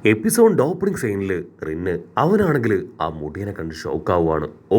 Episode opening സീനിൽ റിന്ന് അവനാണെങ്കിൽ ആ മുടിയനെ കണ്ട് ഷോക്കാവുകയാണ്. ഓ,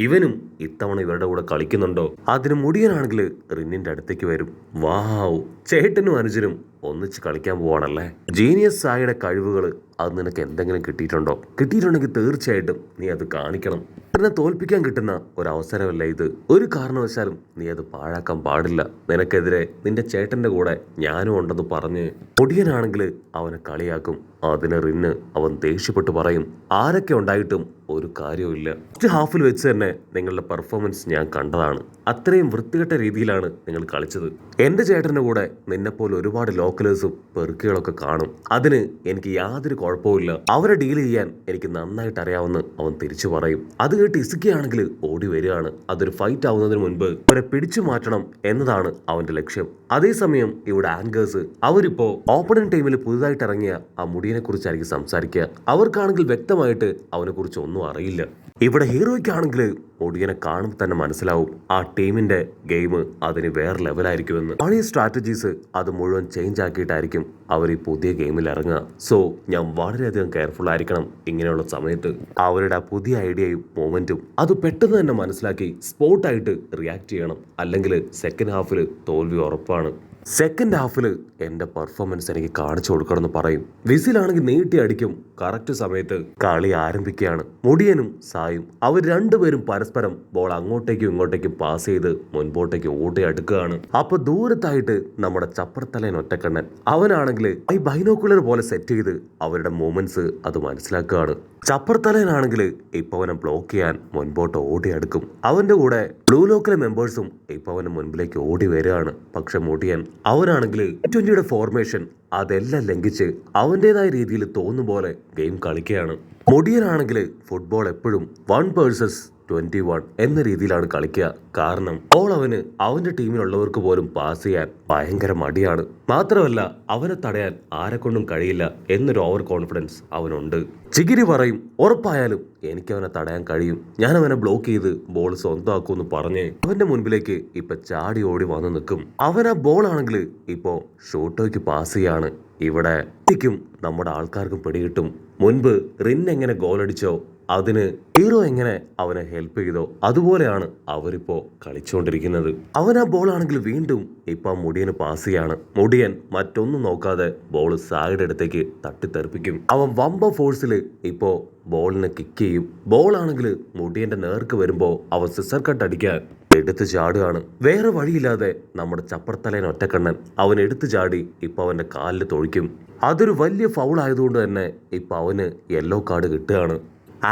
ഇവനും ഇത്തവണ ഇവരുടെ കൂടെ കളിക്കുന്നുണ്ടോ? അതിന് മുടിയനാണെങ്കിൽ റിന്നിന്റെ അടുത്തേക്ക് വരും. വാവ്, ചേട്ടനും അനുജനും ഒന്നിച്ച് കളിക്കാൻ പോവാണല്ലേ. ജീനിയസ് സായിയുടെ കഴിവുകൾ അത് നിനക്ക് എന്തെങ്കിലും കിട്ടിയിട്ടുണ്ടോ? കിട്ടിയിട്ടുണ്ടെങ്കിൽ തീർച്ചയായിട്ടും നീ അത് കാണിക്കണം. എന്നെ തോൽപ്പിക്കാൻ കിട്ടുന്ന ഒരു അവസരമല്ല ഇത്. ഒരു കാരണവശാലും നീ അത് പാഴാക്കാൻ പാടില്ല. നിനക്കെതിരെ നിന്റെ ചേട്ടന്റെ കൂടെ ഞാനും ഉണ്ടെന്ന് പറഞ്ഞ് മുടിയനാണെങ്കിൽ അവനെ കളിയാക്കും. അതിന് റിന്ന് അവൻ ദേഷ്യപ്പെട്ട് പറയും, ആരൊക്കെ ഉണ്ടായിട്ടും ഒരു കാര്യവുമില്ല. ഫസ്റ്റ് ഹാഫിൽ വെച്ച് തന്നെ നിങ്ങളുടെ പെർഫോമൻസ് ഞാൻ കണ്ടതാണ്. അത്രയും വൃത്തികെട്ട രീതിയിലാണ് നിങ്ങൾ കളിച്ചത്. എന്റെ ചേട്ടന്റെ കൂടെ നിന്നെപ്പോലെ ഒരുപാട് ലോക്കലേഴ്സും പെറുക്കുകളൊക്കെ കാണും. അതിന് എനിക്ക് യാതൊരു കുഴപ്പമില്ല. അവരെ ഡീൽ ചെയ്യാൻ എനിക്ക് നന്നായിട്ട് അറിയാമെന്ന് അവൻ തിരിച്ചു പറയും. അത് കേട്ട് ഇസുക്കിയാണെങ്കിൽ ഓടി വരികയാണ്. അതൊരു ഫൈറ്റ് ആവുന്നതിന് മുൻപ് അവരെ പിടിച്ചു മാറ്റണം എന്നതാണ് അവന്റെ ലക്ഷ്യം. അതേസമയം ഇവിടെ ആങ്കേഴ്സ് അവരിപ്പോ ഓപ്പണിംഗ് ടീമിൽ പുതുതായിട്ട് ഇറങ്ങിയ ആ മുടിയനെ കുറിച്ചായിരിക്കും സംസാരിക്കുക. അവർക്കാണെങ്കിൽ വ്യക്തമായിട്ട് അവനെ കുറിച്ച് ഒന്നും അറിയില്ല. ഇവിടെ ഹീറോയ്ക്കാണെങ്കിൽ മുടിയനെ കാണുമ്പോൾ തന്നെ മനസ്സിലാവും ആ ടീമിന്റെ ഗെയിം അതിന് വേറെ ലെവലായിരിക്കുമെന്ന്. പഴയ സ്ട്രാറ്റജീസ് അത് മുഴുവൻ ചേഞ്ച് ആക്കിയിട്ടായിരിക്കും അവർ ഈ പുതിയ ഗെയിമിൽ ഇറങ്ങുക. സോ ഞാൻ വളരെയധികം കെയർഫുൾ ആയിരിക്കണം ഇങ്ങനെയുള്ള സമയത്ത്. അവരുടെ ആ പുതിയ ഐഡിയയും മൊമെന്റും അത് പെട്ടെന്ന് തന്നെ മനസ്സിലാക്കി സ്പോട്ടായിട്ട് റിയാക്ട് ചെയ്യണം. അല്ലെങ്കിൽ സെക്കൻഡ് ഹാഫിൽ തോൽവി ഉറപ്പാണ്. സെക്കൻഡ് ഹാഫിൽ എൻ്റെ പെർഫോമൻസ് എനിക്ക് കാണിച്ചു കൊടുക്കണമെന്ന് പറയും. വിസിലാണെങ്കിൽ നീട്ടി അടിക്കും. കറക്റ്റ് സമയത്ത് കളി ആരംഭിക്കുകയാണ്. മുടിയനും സായും അവർ രണ്ടുപേരും പരസ്പരം ബോൾ അങ്ങോട്ടേക്കും ഇങ്ങോട്ടേക്കും പാസ് ചെയ്ത് മുൻപോട്ടേക്ക് ഓടി അടുക്കുകയാണ്. അപ്പൊ ദൂരത്തായിട്ട് നമ്മുടെ ചപ്പർത്തലൻ ഒറ്റക്കണ്ണൻ അവനാണെങ്കിൽ ഈ ബൈനോക്കുലർ പോലെ സെറ്റ് ചെയ്ത് അവരുടെ മൂവ്മെന്റ്സ് അത് മനസ്സിലാക്കുകയാണ്. ചപ്പർത്തലനാണെങ്കിൽ ഇപ്പൊ അവനെ ബ്ലോക്ക് ചെയ്യാൻ മുൻപോട്ട് ഓടി അടുക്കും. അവന്റെ കൂടെ ബ്ലൂ ലോക്കിലെ മെമ്പേഴ്സും ഇപ്പൊ അവന് മുൻപിലേക്ക് ഓടി വരികയാണ്. പക്ഷെ മുടിയൻ അവനാണെങ്കിൽ T20യുടെ ഫോർമേഷൻ അതെല്ലാം ലംഘിച്ച് അവൻ്റെതായ രീതിയിൽ തോന്നുന്ന പോലെ ഗെയിം കളിക്കുകയാണ്. മുടിയനാണെങ്കിൽ ഫുട്ബോൾ എപ്പോഴും 1 vs 21 എന്ന രീതിയിലാണ് കളിക്കുക. കാരണം ബോൾ അവന് അവന്റെ ടീമിലുള്ളവർക്ക് പോലും പാസ് ചെയ്യാൻ ഭയങ്കര മടിയാണ്. മാത്രമല്ല അവനെ തടയാൻ ആരെക്കൊണ്ടും കഴിയില്ല എന്നൊരു ഓവർ കോൺഫിഡൻസ് അവനുണ്ട്. ചിഗിരി പറയും, ഉറപ്പായാലും എനിക്ക് അവനെ തടയാൻ കഴിയും, ഞാൻ അവനെ ബ്ലോക്ക് ചെയ്ത് ബോൾ സ്വന്തമാക്കുമെന്ന് പറഞ്ഞ് അവന്റെ മുൻപിലേക്ക് ഇപ്പൊ ചാടി ഓടി വന്ന് നിൽക്കും. അവൻ ആ ബോൾ ആണെങ്കിൽ ഇപ്പോ ഷോട്ടോയ്ക്ക് പാസ് ചെയ്യാണ്. ഇവിടെ നമ്മുടെ ആൾക്കാർക്കും പിടികിട്ടും. മുൻപ് റിൻ എങ്ങനെ ഗോൾ അടിച്ചോ അതിന് ഹീറോ എങ്ങനെ അവനെ ഹെൽപ്പ് ചെയ്തോ അതുപോലെയാണ് അവരിപ്പോ കളിച്ചുകൊണ്ടിരിക്കുന്നത്. അവൻ ആ ബോൾ ആണെങ്കിൽ വീണ്ടും ഇപ്പൊ മുടിയന് പാസ് ചെയ്യാണ്. മുടിയൻ മറ്റൊന്നും നോക്കാതെ ബോൾ സായിയുടെ അടുത്തേക്ക് തട്ടിത്തെറിപ്പിക്കും. അവൻ വമ്പ ഫോഴ്സിൽ ഇപ്പോ ബോളിനെ കിക്ക് ചെയ്യും. ബോൾ ആണെങ്കിൽ മുടിയന്റെ നേർക്ക് വരുമ്പോ അവൻ സിസർ കട്ട് അടിക്കാൻ എടുത്തു ചാടുകയാണ്. വേറെ വഴിയില്ലാതെ നമ്മുടെ ചപ്പർത്തലേൻ ഒറ്റക്കണ്ണൻ അവൻ എടുത്തു ചാടി ഇപ്പൊ അവന്റെ കാലിൽ തൊഴിക്കും. അതൊരു വലിയ ഫൗൾ ആയതുകൊണ്ട് തന്നെ ഇപ്പൊ അവന് യെല്ലോ കാർഡ് കിട്ടുകയാണ്.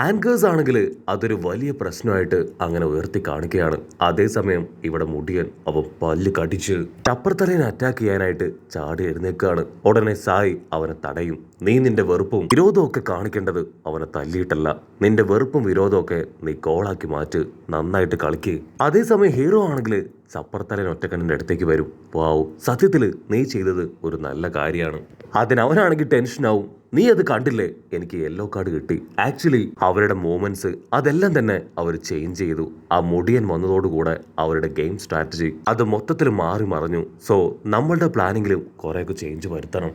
ആങ്കേഴ്സ് ആണെങ്കിൽ അതൊരു വലിയ പ്രശ്നമായിട്ട് അങ്ങനെ ഉയർത്തി കാണിക്കുകയാണ്. അതേസമയം ഇവിടെ മുടിയൻ അവൻ പല്ല് കടിച്ച് ചപ്പർത്തലേനെ അറ്റാക്ക് ചെയ്യാനായിട്ട് ചാടി എഴുന്നേൽക്കുകയാണ്. ഉടനെ സായി അവനെ തടയും. നീ നിന്റെ വെറുപ്പും വിരോധവും ഒക്കെ കാണിക്കേണ്ടത് അവനെ തല്ലിയിട്ടല്ല, നിന്റെ വെറുപ്പും വിരോധവും ഒക്കെ നീ ഗോളാക്കി മാറ്റ്, നന്നായിട്ട് കളിക്ക്. അതേസമയം ഹീറോ ആണെങ്കിൽ ചപ്പർത്തലേൻ ഒറ്റക്കണ്ണിന്റെ അടുത്തേക്ക് വരും. വാവ്, സത്യത്തിൽ നീ ചെയ്തത് ഒരു നല്ല കാര്യമാണ്. അതിനവനാണെങ്കിൽ ടെൻഷനാവും. നീ അത് കണ്ടില്ലേ, എനിക്ക് യെല്ലോ കാർഡ് കിട്ടി. ആക്ച്വലി അവരുടെ മൂവ്മെന്റ്സ് അതെല്ലാം തന്നെ അവർ ചേഞ്ച് ചെയ്തു. ആ മുടിയൻ വന്നതോടുകൂടെ അവരുടെ ഗെയിം സ്ട്രാറ്റജി അത് മൊത്തത്തിൽ മാറി മറിഞ്ഞു. സോ നമ്മളുടെ പ്ലാനിങ്ങിലും കുറേയൊക്കെ ചേഞ്ച് വരുത്തണം.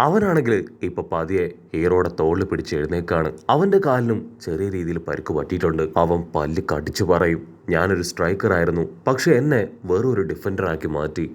അവനാണെങ്കിൽ ഇപ്പൊ പതിയെ ഹീറോയുടെ തോളിൽ പിടിച്ച് എഴുന്നേക്കാണ്. അവന്റെ കാലിനും ചെറിയ രീതിയിൽ പരിക്ക് പറ്റിയിട്ടുണ്ട്. അവൻ പല്ല് കടിച്ചു പറയും, ഞാനൊരു സ്ട്രൈക്കർ ആയിരുന്നു, പക്ഷെ എന്നെ വെറൊരു ഡിഫൻഡർ ആക്കി മാറ്റി.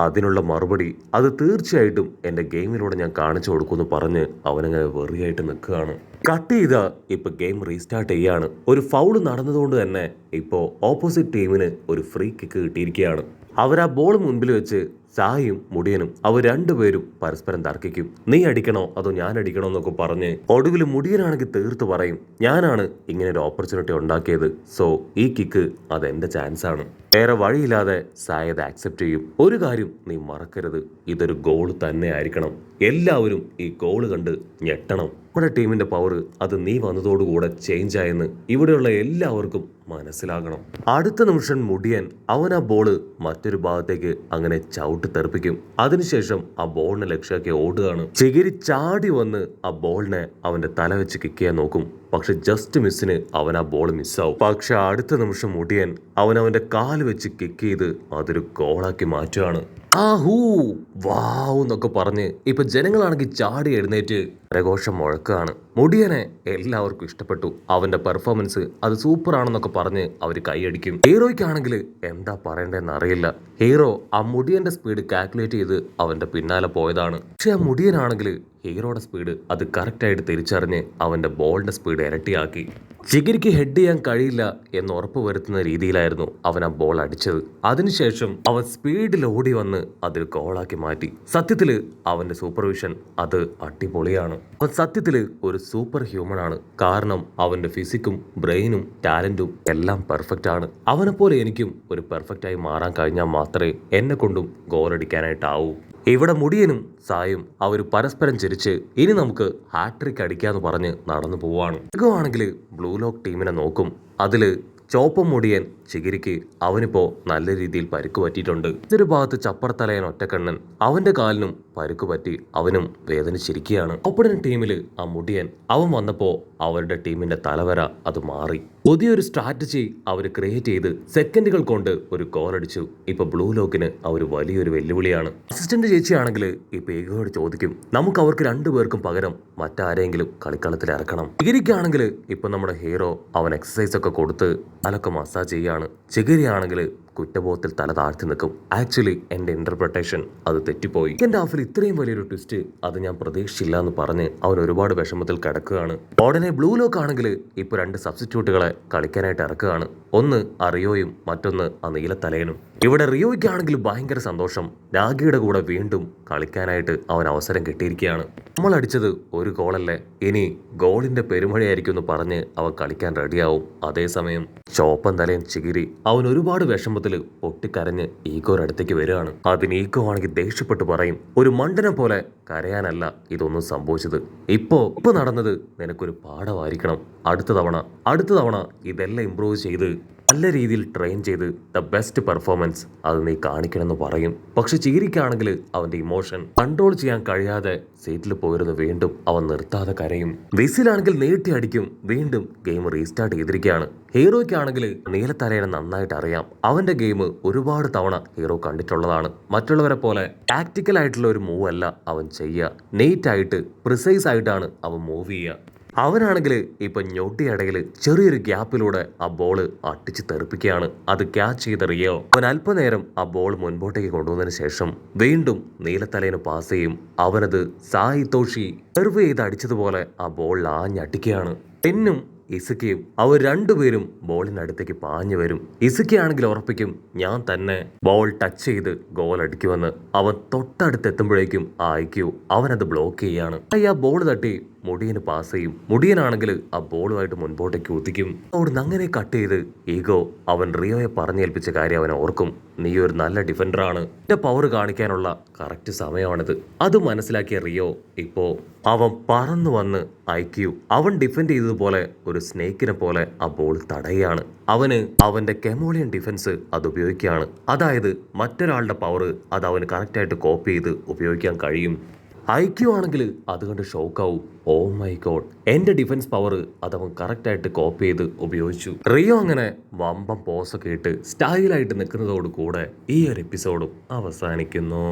അതിനുള്ള മറുപടി അത് തീർച്ചയായിട്ടും എൻ്റെ ഗെയിമിലൂടെ ഞാൻ കാണിച്ചു കൊടുക്കുമെന്ന് പറഞ്ഞ് അവനങ്ങനെ വെറിയായിട്ട് നിൽക്കുകയാണ്. കട്ട് ചെയ്ത ഇപ്പൊ ഗെയിം റീസ്റ്റാർട്ട് ചെയ്യാണ്. ഒരു ഫൗള് നടന്നതുകൊണ്ട് തന്നെ ഇപ്പോ ഓപ്പോസിറ്റ് ടീമിന് ഒരു ഫ്രീ കിക്ക് കിട്ടിയിരിക്കുകയാണ്. അവർ ആ ബോൾ മുൻപിൽ വെച്ച് സായും മുടിയനും അവർ രണ്ടുപേരും പരസ്പരം തർക്കിക്കും. നീ അടിക്കണോ അതോ ഞാൻ അടിക്കണോ എന്നൊക്കെ പറഞ്ഞ് ഒടുവിൽ മുടിയനാണെങ്കിൽ തീർത്ത് പറയും, ഞാനാണ് ഇങ്ങനെ ഒരു ഓപ്പർച്യൂണിറ്റി ഉണ്ടാക്കിയത്, സോ ഈ കിക്ക് അതെന്റെ ചാൻസ് ആണ്. വേറെ വഴിയില്ലാതെ സായ അത് ആക്സെപ്റ്റ് ചെയ്യും. ഒരു കാര്യം നീ മറക്കരുത്, ഇതൊരു ഗോൾ തന്നെ ആയിരിക്കണം. എല്ലാവരും ഈ ഗോള് കണ്ട് ഞെട്ടണം. നമ്മുടെ ടീമിന്റെ പവർ അത് നീ വന്നതോടുകൂടെ ചേഞ്ച് ആയെന്ന് ഇവിടെയുള്ള എല്ലാവർക്കും മനസ്സിലാകണം. അടുത്ത നിമിഷം മുടിയൻ അവൻ ആ ബോള് മറ്റൊരു ഭാഗത്തേക്ക് അങ്ങനെ ചവിട്ടി തെറിപ്പിക്കും. അതിനുശേഷം ആ ബോളിനെ ലക്ഷ്യമാക്കി ഓടുകയാണ്. ചിഗിരി ചാടി വന്ന് ആ ബോളിനെ അവന്റെ തല വെച്ച് കിക്ക് ചെയ്യാൻ നോക്കും. പക്ഷെ ജസ്റ്റ് മിസ്സിന് അവൻ ആ ബോൾ മിസ്സാവും. പക്ഷെ അടുത്ത നിമിഷം മുടിയൻ അവന്റെ കാല് വെച്ച് കിക്ക് ചെയ്ത് അതൊരു ഗോളാക്കി മാറ്റുകയാണ്. ഹൂ വാവ് എന്നൊക്കെ പറഞ്ഞ് ഇപ്പൊ ജനങ്ങളാണെങ്കിൽ ചാടി എഴുന്നേറ്റ് കരഘോഷം മുഴക്കാണ്. മുടിയനെ എല്ലാവർക്കും ഇഷ്ടപ്പെട്ടു. അവന്റെ പെർഫോമൻസ് അത് സൂപ്പർ ആണെന്നൊക്കെ പറഞ്ഞ് അവര് കൈയടിക്കും. ഹീറോയ്ക്കാണെങ്കിൽ എന്താ പറയണ്ടെന്ന് അറിയില്ല. ഹീറോ ആ മുടിയന്റെ സ്പീഡ് കാൽക്കുലേറ്റ് ചെയ്ത് അവന്റെ പിന്നാലെ പോയതാണ്. പക്ഷെ ആ മുടിയനാണെങ്കിൽ ഹീറോയുടെ സ്പീഡ് അത് കറക്റ്റായിട്ട് തിരിച്ചറിഞ്ഞ് അവന്റെ ബോളിന്റെ സ്പീഡ് ഇരട്ടിയാക്കി. ചിഗിരിക്ക് ഹെഡ് ചെയ്യാൻ കഴിയില്ല എന്ന് ഉറപ്പ് വരുത്തുന്ന രീതിയിലായിരുന്നു അവൻ ആ ബോൾ അടിച്ചത്. അതിനുശേഷം അവൻ സ്പീഡിൽ ഓടി വന്ന് അതൊരു ഗോളാക്കി മാറ്റി. സത്യത്തില് അവന്റെ സൂപ്പർവിഷൻ അത് അടിപൊളിയാണ്. അവൻ സത്യത്തില് ഒരു സൂപ്പർ ഹ്യൂമൻ ആണ്. കാരണം അവന്റെ ഫിസിക്കും ബ്രെയിനും ടാലന്റും എല്ലാം പെർഫെക്റ്റ് ആണ്. അവനെ പോലെ എനിക്കും ഒരു പെർഫെക്റ്റ് ആയി മാറാൻ കഴിഞ്ഞാൽ മാത്രമേ എന്നെ കൊണ്ടും ഗോളടിക്കാനായിട്ടാവൂ. ഇവിടെ മുടിയനും സായും അവർ പരസ്പരം ചിരിച്ച് ഇനി നമുക്ക് ഹാട്രിക് അടിക്കാന്ന് പറഞ്ഞ് നടന്നു പോവാണ്. ആണെങ്കിൽ ബ്ലൂ ലോക്ക് ടീമിനെ നോക്കും. അതില് ചോപ്പം മുടിയൻ ചിഗിരിക്ക് അവനിപ്പോ നല്ല രീതിയിൽ പരുക്ക് പറ്റിയിട്ടുണ്ട്. ഇതൊരു ഭാഗത്ത് ചപ്പർത്തലയൻ ഒറ്റക്കണ്ണൻ അവന്റെ കാലിനും പരുക്ക് പറ്റി അവനും വേദനിച്ചിരിക്കുകയാണ്. ഒപ്പടൻ ടീമില് ആ മുടിയൻ അവൻ വന്നപ്പോ അവരുടെ ടീമിന്റെ തലവര അത് മാറി. പുതിയൊരു സ്ട്രാറ്റജി അവർ ക്രിയേറ്റ് ചെയ്ത് സെക്കൻഡുകൾ കൊണ്ട് ഒരു ഗോൾ അടിച്ചു. ഇപ്പൊ ബ്ലൂ ലോക്കിന് അവർ വലിയൊരു വെല്ലുവിളിയാണ്. അസിസ്റ്റന്റ് ചേച്ചിയാണെങ്കിൽ ഇപ്പൊ ഈഗോയോട് ചോദിക്കും, നമുക്ക് അവർക്ക് രണ്ടുപേർക്കും പകരം മറ്റാരെങ്കിലും കളിക്കളത്തിൽ ഇറക്കണം. ചിഗിരിക്കാണെങ്കിൽ ഇപ്പൊ നമ്മുടെ ഹീറോ അവൻ എക്സസൈസ് ഒക്കെ കൊടുത്ത് തലൊക്കെ മസാജ് ചെയ്യാണ്. ചിഗിരിയാണെങ്കിൽ കുറ്റബോധത്തിൽ തല താഴ്ത്തി നിൽക്കും. ആക്ച്വലി എന്റെ ഇന്റർപ്രിട്ടേഷൻ അത് തെറ്റിപ്പോയി. എന്റെ ഹാഫിൽ ഇത്രയും വലിയൊരു ട്വിസ്റ്റ് അത് ഞാൻ പ്രതീക്ഷിച്ചില്ല എന്ന് പറഞ്ഞ് അവൻ ഒരുപാട് വിഷമത്തിൽ കിടക്കുകയാണ്. ഉടനെ ബ്ലൂ ലോക്ക് ആണെങ്കിൽ ഇപ്പൊ രണ്ട് സബ്സ്റ്റിറ്റ്യൂട്ടുകളെ കളിക്കാനായിട്ട് ഇറക്കുകയാണ്. ഒന്ന് ആ റിയോയും മറ്റൊന്ന് ആ നീലത്തലയനും. ഇവിടെ റിയോയ്ക്കാണെങ്കിൽ ഭയങ്കര സന്തോഷം. രാഗിയുടെ കൂടെ വീണ്ടും കളിക്കാനായിട്ട് അവൻ അവസരം കിട്ടിയിരിക്കുകയാണ്. നമ്മൾ അടിച്ചത് ഒരു ഗോളല്ലേ, ഇനി ഗോളിന്റെ പെരുമഴയായിരിക്കും എന്ന് പറഞ്ഞ് അവൻ കളിക്കാൻ റെഡിയാവും. അതേസമയം ചോപ്പൻ തലയൻ ചിഗിരി അവൻ ഒരുപാട് വിഷമത്തിൽ പൊട്ടിക്കരഞ്ഞ് ഈഗോയുടെ അടുത്തേക്ക് വരികയാണ്. അതിന് ഈഗോ ആണെങ്കിൽ ദേഷ്യപ്പെട്ട് പറയും, ഒരു മണ്ടനെ പോലെ കരയാനല്ല ഇതൊന്നും സംഭവിച്ചത്. ഇപ്പോ നടന്നത് നിനക്കൊരു പാഠമായിരിക്കണം. അടുത്ത തവണ ഇതെല്ലാം ഇംപ്രൂവ് ചെയ്ത് നല്ല രീതിയിൽ ട്രെയിൻ ചെയ്ത് ദ ബെസ്റ്റ് പെർഫോമൻസ് അത് നീ കാണിക്കണമെന്ന് പറയും. പക്ഷെ ചിഗിരിക്കാണെങ്കിൽ അവന്റെ ഇമോഷൻ കൺട്രോൾ ചെയ്യാൻ കഴിയാതെ സീറ്റിൽ പോയിരുന്ന് വീണ്ടും അവൻ നിർത്താതെ കരയും. വിസിലാണെങ്കിൽ നീട്ടി അടിക്കും. വീണ്ടും ഗെയിം റീസ്റ്റാർട്ട് ചെയ്തിരിക്കുകയാണ്. ഹീറോയ്ക്കാണെങ്കിൽ നീലത്തലയനെ നന്നായിട്ട് അറിയാം. അവന്റെ ഗെയിം ഒരുപാട് തവണ ഹീറോ കണ്ടിട്ടുള്ളതാണ്. മറ്റുള്ളവരെ പോലെ ടാക്ടിക്കൽ ആയിട്ടുള്ള ഒരു മൂവ് അല്ല അവൻ ചെയ്യുക. നീറ്റ് ആയിട്ട് പ്രിസൈസ് ആയിട്ടാണ് അവൻ മൂവ് ചെയ്യുക. അവനാണെങ്കിൽ ഇപ്പൊ ഞൊട്ടിയിടയിൽ ചെറിയൊരു ഗ്യാപ്പിലൂടെ ആ ബോള് അട്ടിച്ച് തെറിപ്പിക്കുകയാണ്. അത് ക്യാച്ച് ചെയ്ത റിയോ അവൻ അല്പനേരം ആ ബോൾ മുൻപോട്ടേക്ക് കൊണ്ടുവന്നതിന് ശേഷം വീണ്ടും നീലത്തലയന് പാസ് ചെയ്യും. അവനത് സായിത്തോഷി സെർവ് ചെയ്ത് അടിച്ചതുപോലെ ആ ബോളിൽ ആഞ്ഞടിക്കുകയാണ്. പെന്നും ഇസുക്കിയും അവർ രണ്ടുപേരും ബോളിനടുത്തേക്ക് പാഞ്ഞു വരും. ഇസുക്കിയാണെങ്കിൽ ഉറപ്പിക്കും ഞാൻ തന്നെ ബോൾ ടച്ച് ചെയ്ത് ഗോൾ അടിക്കുമെന്ന്. അവൻ തൊട്ടടുത്തെത്തുമ്പോഴേക്കും ആ ഐക്യു അവനത് ബ്ലോക്ക് ചെയ്യാണ്. ആ ബോൾ തട്ടി മുടിയന് പാസ് ചെയ്യും. മുടിയനാണെങ്കിൽ ആ ബോളുമായിട്ട് മുൻപോട്ടേക്ക് കുതിക്കും. അവിടുന്ന് അങ്ങനെ കട്ട് ചെയ്ത് ഈഗോ അവൻ റിയോയെ പറഞ്ഞേൽപ്പിച്ച കാര്യം അവൻ ഓർക്കും. നീ ഒരു നല്ല ഡിഫൻഡറാണ്, എന്റെ പവർ കാണിക്കാനുള്ള കറക്റ്റ് സമയമാണിത്. അത് മനസ്സിലാക്കിയ റിയോ ഇപ്പോ അവൻ പറന്നു വന്ന് ഐക്യു അവൻ ഡിഫെൻഡ് ചെയ്തതുപോലെ ഒരു സ്നേക്കിനെ പോലെ ആ ബോൾ തടയുകയാണ്. അവന് അവന്റെ കെമോളിയൻ ഡിഫൻസ് അത് ഉപയോഗിക്കുകയാണ്. അതായത് മറ്റൊരാളുടെ പവർ അത് അവന് കറക്റ്റായിട്ട് കോപ്പി ചെയ്ത് ഉപയോഗിക്കാൻ കഴിയും. ഐക്യു ആണെങ്കിൽ അതുകൊണ്ട് ഷോക്കാവും. ഓ മൈ ഗോഡ്, എന്റെ ഡിഫൻസ് പവർ അതവൻ കറക്റ്റായിട്ട് കോപ്പി ചെയ്ത് ഉപയോഗിച്ചു. റിയോ അങ്ങനെ വമ്പം പോസൊക്കെ ഇട്ട് സ്റ്റൈലായിട്ട് നിൽക്കുന്നതോട് കൂടെ ഈ ഒരു എപ്പിസോഡും അവസാനിക്കുന്നു.